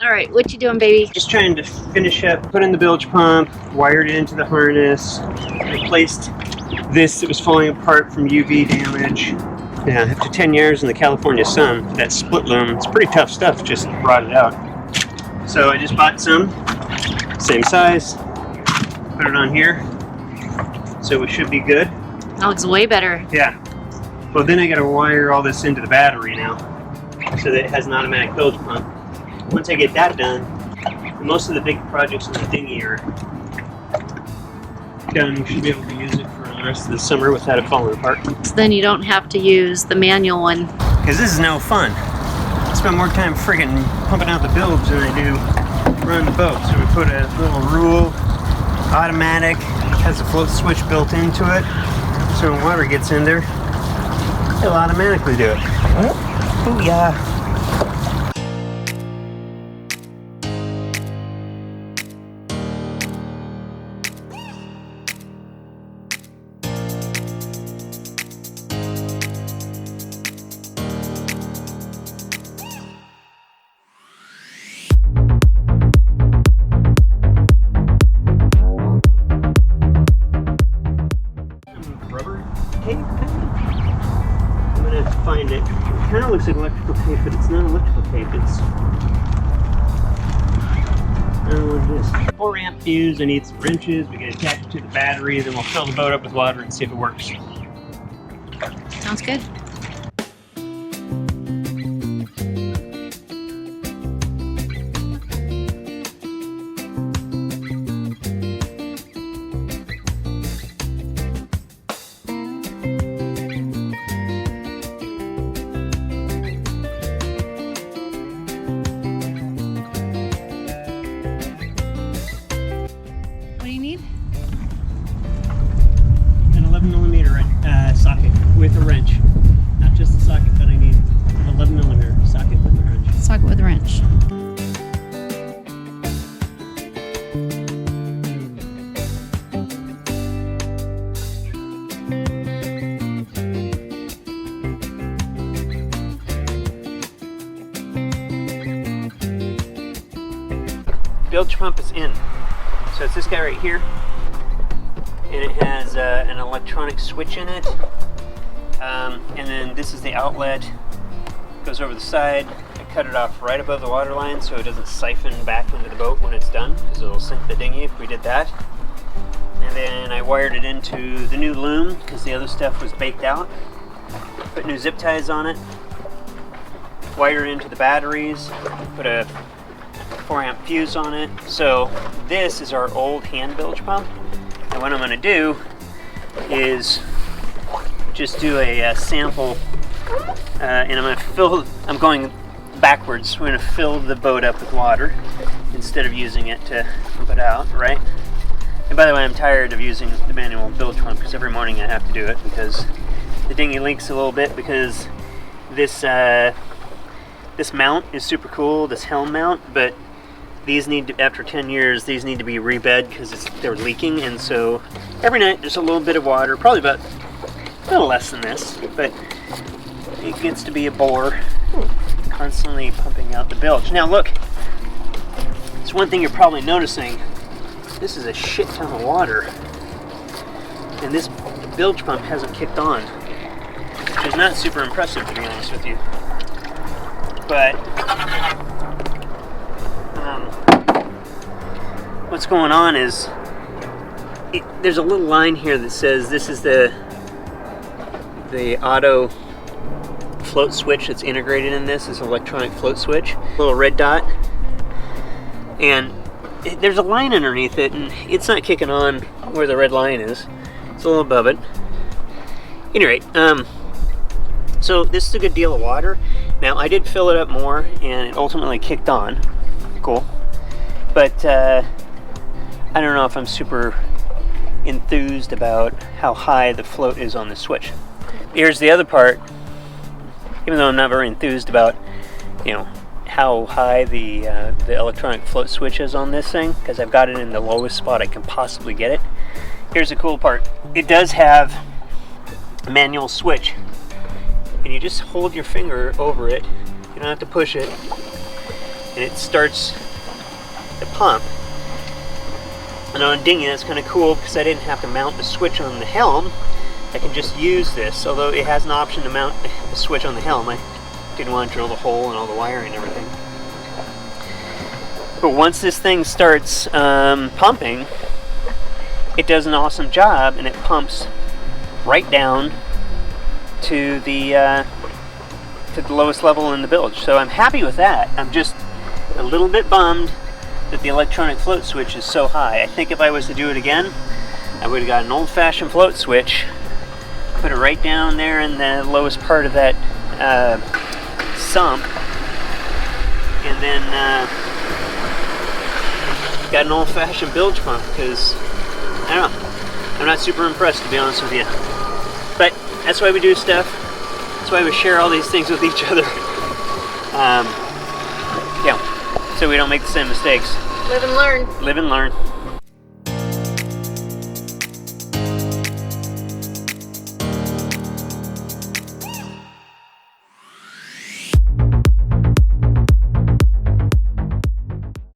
All right, what you doing, baby? Just trying to finish up, put in the bilge pump, wired it into the harness, replaced this that was falling apart from UV damage. Yeah, after 10 years in the California sun, that split loom, it's pretty tough stuff, just rotted out. So I just bought some, same size, put it on here, so we should be good. That looks way better. Yeah. Well, then I gotta wire all this into the battery now, so that it has an automatic bilge pump. Once I get that done, most of the big projects in the dinghy are done. We should be able to use it for the rest of the summer without it falling apart. So then you don't have to use the manual one. Because this is no fun. I spend more time friggin' pumping out the bilge than I do running the boat. So we put a little rule, automatic, has a float switch built into it. So when water gets in there, it'll automatically do it. Oh yeah. I'm gonna find it. It kind of looks like electrical tape, but it's not electrical tape. It's I don't know what it is. 4 amp fuse. I need some wrenches. We can attach it to the battery. Then we'll fill the boat up with water and see if it works. Sounds good. An 11mm socket with a wrench. Not just the socket, but I need an 11mm socket with a wrench. Socket with a wrench. Bilge pump is in. So it's this guy right here. And it has an electronic switch in it, and then this is the outlet. Goes over the side. I cut it off right above the water line so it doesn't siphon back into the boat when it's done, because it'll sink the dinghy if we did that. And then I wired it into the new loom because the other stuff was baked out. Put new zip ties on it. Wired it into the batteries. Put a 4 amp fuse on it. So this is our old hand bilge pump. And what I'm going to do is just do a sample, and I'm going to I'm going backwards. We're going to fill the boat up with water instead of using it to pump it out, right? And by the way, I'm tired of using the manual bilge pump because every morning I have to do it because the dinghy leaks a little bit because this mount is super cool, this helm mount, but these need to, after 10 years, these need to be rebed because they're leaking, and so every night there's a little bit of water, probably about a little less than this, but it gets to be a bore, constantly pumping out the bilge. Now look, it's one thing you're probably noticing. This is a shit ton of water, and this bilge pump hasn't kicked on, which is not super impressive, to be honest with you. But what's going on is there's a little line here that says this is the auto float switch that's integrated in this is electronic float switch, little red dot, and there's a line underneath it, and it's not kicking on where the red line is. It's a little above it. At any rate, so this is a good deal of water. Now I did fill it up more, and it ultimately kicked on. Cool, but I don't know if I'm super enthused about how high the float is on the switch. Here's the other part. Even though I'm not very enthused about, how high the electronic float switch is on this thing, because I've got it in the lowest spot I can possibly get it. Here's the cool part. It does have a manual switch, and you just hold your finger over it. You don't have to push it. and it starts the pump. And on a dinghy, that's kind of cool because I didn't have to mount the switch on the helm. I can just use this, although it has an option to mount the switch on the helm. I didn't want to drill the hole and all the wiring and everything. But once this thing starts pumping, it does an awesome job, and it pumps right down to the lowest level in the bilge. So I'm happy with that. I'm just a little bit bummed that the electronic float switch is so high. I think if I was to do it again, I would have got an old-fashioned float switch, put it right down there in the lowest part of that sump, and then got an old-fashioned bilge pump, because I don't know, I'm not super impressed, to be honest with you. But that's why we do stuff. That's why we share all these things with each other. Yeah, so we don't make the same mistakes. Live and learn. Live and learn.